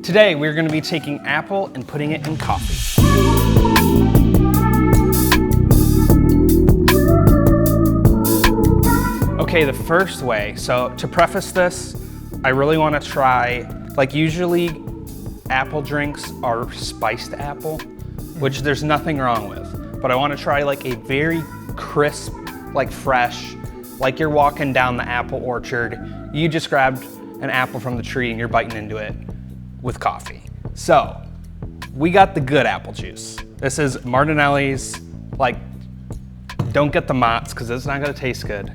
Today we're going to be taking apple and putting it in coffee. Okay, the first way, so to preface this, I really want to try, like usually apple drinks are spiced apple, which there's nothing wrong with, but I want to try like a very crisp, like fresh, like you're walking down the apple orchard, you just grabbed an apple from the tree and you're biting into it with coffee. So, we got the good apple juice. This is Martinelli's, like, don't get the Mott's because it's not gonna taste good.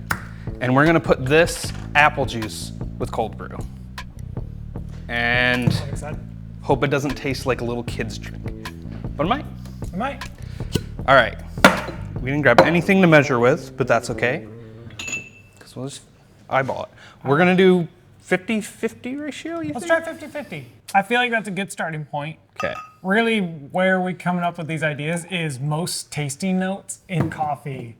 And we're gonna put this apple juice with cold brew. And hope it doesn't taste like a little kid's drink. But it might. It might. All right, we didn't grab anything to measure with, but that's okay. Because we'll just eyeball it. We're gonna do 50-50 ratio, you Let's think? try 50-50. I feel like that's a good starting point. Okay. Really, where we're coming up with these ideas is most tasting notes in coffee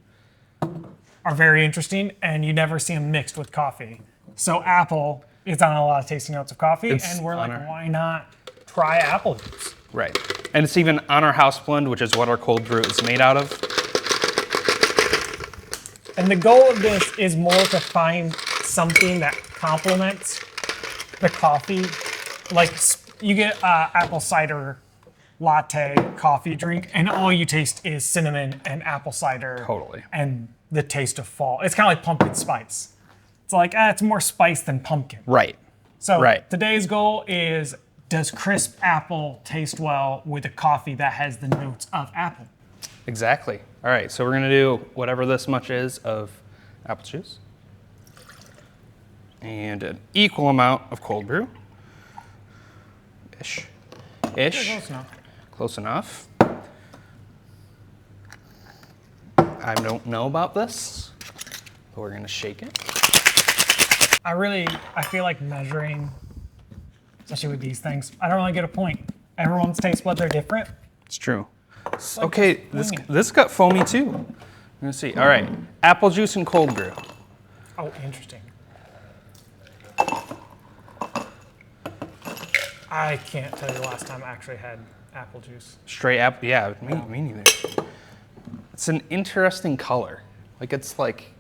are very interesting, and you never see them mixed with coffee. So apple is on a lot of tasting notes of coffee, and we're like, why not try apple juice? Right. And it's even on our house blend, which is what our cold brew is made out of. And the goal of this is more to find something that complements the coffee. Like you get apple cider latte coffee drink, and all you taste is cinnamon and apple cider. Totally. And the taste of fall. It's kind of like pumpkin spice. It's like, it's more spice than pumpkin. Right. So today's goal is, does crisp apple taste well with a coffee that has the notes of apple? Exactly. All right, so we're gonna do whatever this much is of apple juice. And an equal amount of cold brew. Ish. Close enough. Close enough. I don't know about this, but we're gonna shake it. I feel like measuring, especially with these things, I don't really get a point. Everyone's taste buds are different. It's true. Like Okay, this got foamy too. I'm gonna see. All right, apple juice and cold brew. Oh, interesting. I can't tell you the last time I actually had apple juice. Straight apple, yeah, me neither. It's an interesting color. Like it's like,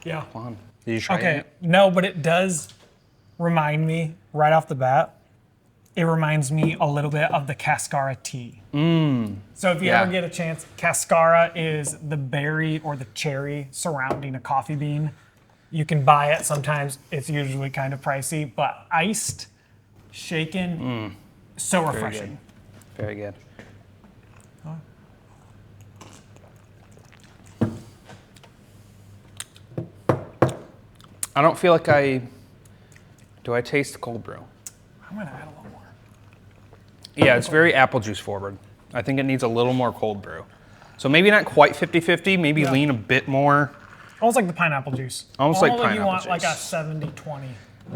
yeah. Come on, did you try it? No, but it does remind me right off the bat. It reminds me a little bit of the Cascara tea. So if you ever get a chance, Cascara is the berry or the cherry surrounding a coffee bean. You can buy it sometimes. It's usually kind of pricey, but iced, shaken, so refreshing. Very good. I don't feel like do I taste cold brew? I'm gonna add a little more. Yeah, it's very apple juice forward. I think it needs a little more cold brew. So maybe not quite 50-50, maybe lean a bit more. Almost like the pineapple juice. Almost like pineapple you want juice. like a 70-20.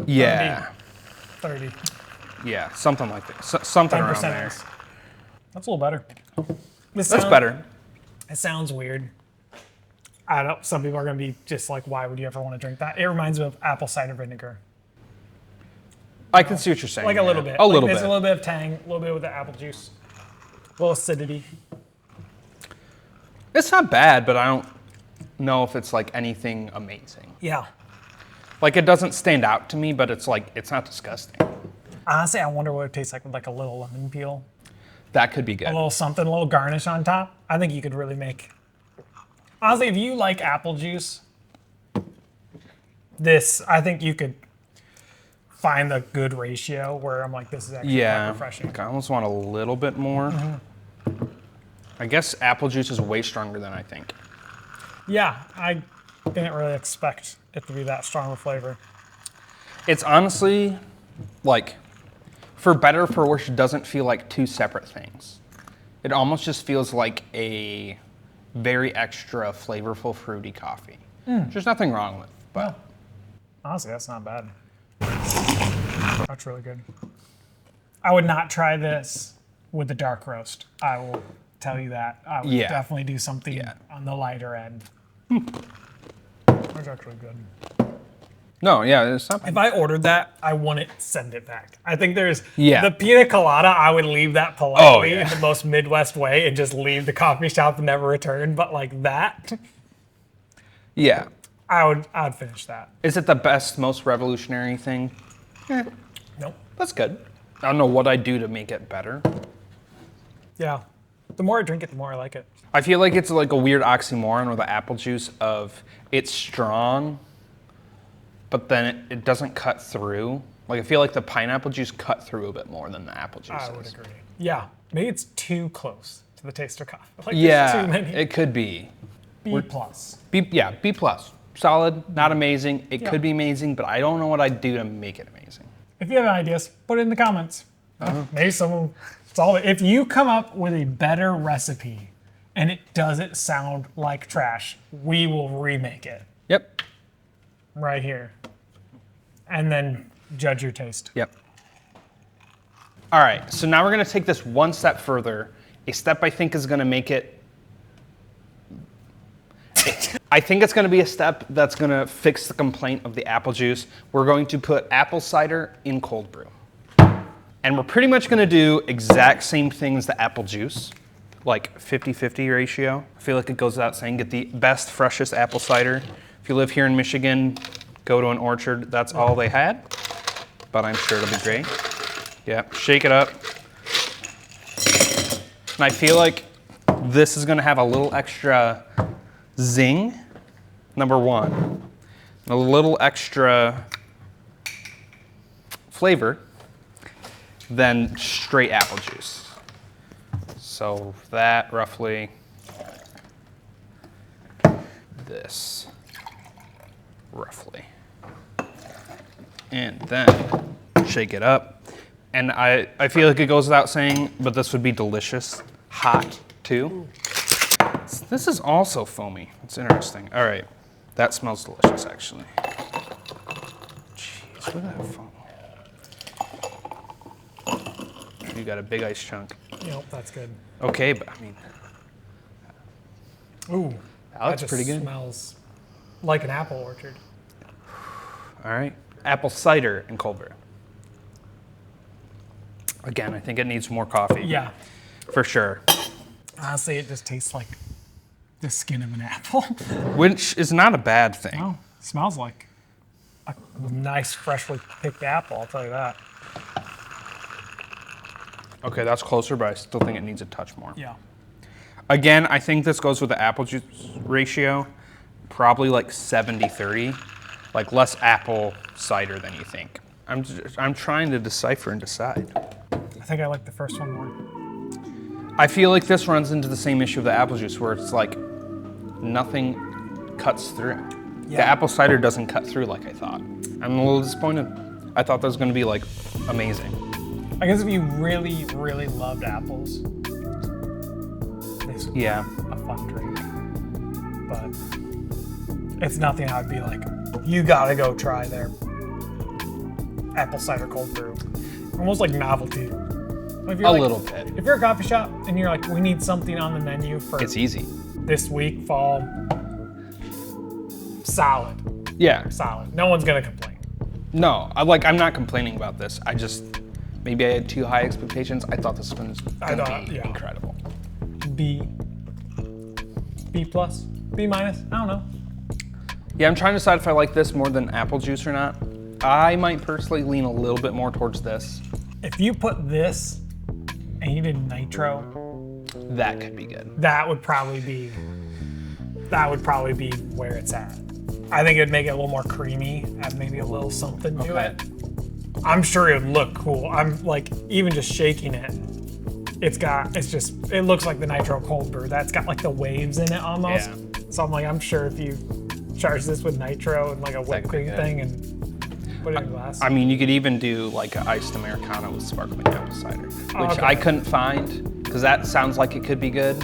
Yeah. 30. Yeah, something like that. Something around 10% there. is. That's a little better. That's better. It sounds weird. Some people are gonna be just like, why would you ever want to drink that? It reminds me of apple cider vinegar. I can see what you're saying. Like a little bit. A little bit. There's a little bit of tang, a little bit with the apple juice. A little acidity. It's not bad, but I don't know if it's like anything amazing. Yeah. Like it doesn't stand out to me, but it's like, it's not disgusting. Honestly, I wonder what it tastes like with like a little lemon peel. That could be good. A little something, a little garnish on top. I think you could really make. Honestly, if you like apple juice, I think you could find the good ratio where I'm like, this is actually quite refreshing. Like I almost want a little bit more. I guess apple juice is way stronger than I think. Yeah, I didn't really expect it to be that strong of a flavor. It's honestly, like, for better or for worse, it doesn't feel like two separate things. It almost just feels like a very extra flavorful fruity coffee. There's nothing wrong with, but. Honestly, that's not bad. That's really good. I would not try this with the dark roast. I will tell you that. I would definitely do something on the lighter end. That's actually good. No, yeah, it's not. If I ordered that, I wouldn't send it back. I think there's Yeah. the pina colada. I would leave that politely yeah. in the most Midwest way and just leave the coffee shop and never return. But like that, Yeah. I'd finish that. Is it the best, most revolutionary thing? Nope. That's good. I don't know what I'd do to make it better. Yeah. The more I drink it, the more I like it. I feel like it's like a weird oxymoron with the apple juice of it's strong, but then it doesn't cut through. Like I feel like the pineapple juice cut through a bit more than the apple juice I would is. agree. Yeah. Maybe it's too close to the taster coffee. Like there's Yeah, too many. it could be. B plus. B plus. Solid, not amazing. It Yeah. could be amazing, but I don't know what I'd do to make it amazing. If you have ideas, put it in the comments. Maybe someone solve it. If you come up with a better recipe and it doesn't sound like trash, we will remake it Yep. right here. And then judge your taste. Yep. All right, so now we're gonna take this one step further. A step I think is gonna make it, I think it's gonna be a step that's gonna fix the complaint of the apple juice. We're going to put apple cider in cold brew. And we're pretty much gonna do exact same thing as the apple juice, like 50-50 ratio. I feel like it goes without saying, get the best, freshest apple cider. If you live here in Michigan, go to an orchard, that's all they had, but I'm sure it'll be great. Yeah, shake it up. And I feel like this is gonna have a little extra zing, number one. A little extra flavor than straight apple juice. So that roughly, this roughly. And then shake it up. And I feel like it goes without saying, but this would be delicious. Hot too. This is also foamy. It's interesting. All right, that smells delicious actually. Jeez, look at that foam. You got a big ice chunk. Yep, that's good. Okay, but I mean, Ooh, that looks just pretty good. Smells like an apple orchard. All right, apple cider and cold brew. Again, I think it needs more coffee. Yeah. For sure. Honestly, it just tastes like the skin of an apple. Which is not a bad thing. Oh, smells like a nice, freshly picked apple, I'll tell you that. Okay, that's closer, but I still think it needs a touch more. Yeah. Again, I think this goes with the apple juice ratio, probably like 70-30, like less apple cider than you think. I'm trying to decipher and decide. I think I like the first one more. I feel like this runs into the same issue of the apple juice where it's like nothing cuts through. Yeah. The apple cider doesn't cut through like I thought. I'm a little disappointed. I thought that was gonna be like amazing. I guess if you really, really loved apples, this would be a fun drink. But it's nothing I would be like, you gotta go try their apple cider cold brew. Almost like novelty. If you're A like- little bit. If you're a coffee shop and you're like, we need something on the menu for It's easy. this week, fall, solid. Yeah. Solid. No one's gonna complain. No, I'm not complaining about this. I just, maybe I had too high expectations. I thought this one was gonna be incredible. B plus, B minus, I don't know. Yeah, I'm trying to decide if I like this more than apple juice or not. I might personally lean a little bit more towards this. If you put this and you did nitro, That could be good. that would probably be where it's at. I think it'd make it a little more creamy, add maybe a little something to Okay. it. I'm sure it would look cool. I'm like, even just shaking it, it looks like the nitro cold brew. That's got like the waves in it almost. Yeah. So I'm like, I'm sure if you charge this with nitro and like a whipped could be cream good. thing and put it in a glass. I mean, you could even do like an iced Americano with sparkling apple cider, which okay. I couldn't find because that sounds like it could be good.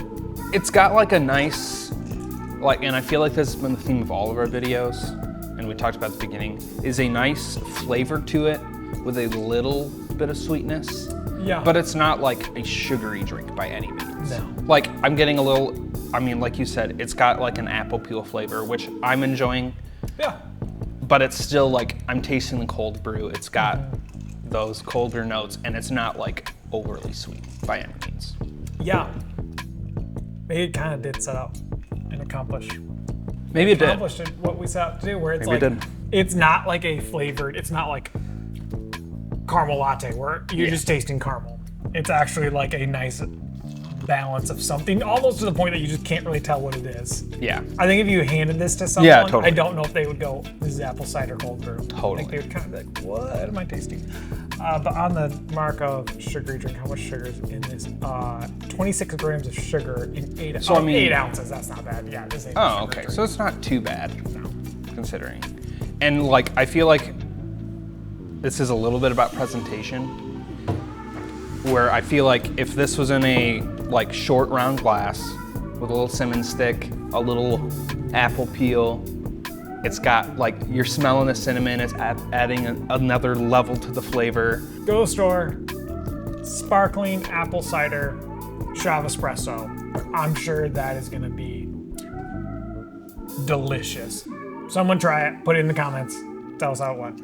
It's got like a nice, and I feel like this has been the theme of all of our videos, and we talked about at the beginning, is a nice flavor to it with a little bit of sweetness. Yeah. But it's not like a sugary drink by any means. No. Like I'm getting a little, like you said, it's got like an apple peel flavor, which I'm enjoying. Yeah. but it's still like, I'm tasting the cold brew. It's got those colder notes, and it's not like overly sweet by any means. Yeah. Maybe it kind of did set up and accomplish. Maybe it did. Accomplished what we set out to do, where it's Maybe like, it did. it's not like a flavored, it's not like caramel latte where you're just tasting caramel. It's actually like a nice balance of something, almost to the point that you just can't really tell what it is. Yeah. I think if you handed this to someone, totally. I don't know if they would go, this is apple cider cold brew. Totally. I think they would kind of be like, what am I tasting? But on the mark of sugary drink, how much sugar is in this? 26 grams of sugar in 8 ounces. So, I mean- 8 ounces, that's not bad. Yeah, this ain't a Oh, sugar okay. drink. So it's not too bad, No. considering. And like, I feel like this is a little bit about presentation, where I feel like if this was in a like short round glass with a little cinnamon stick, a little apple peel, it's got like, you're smelling the cinnamon, it's adding another level to the flavor. Go to the store, sparkling apple cider, shot of espresso. I'm sure that is gonna be delicious. Someone try it, put it in the comments, tell us how it went.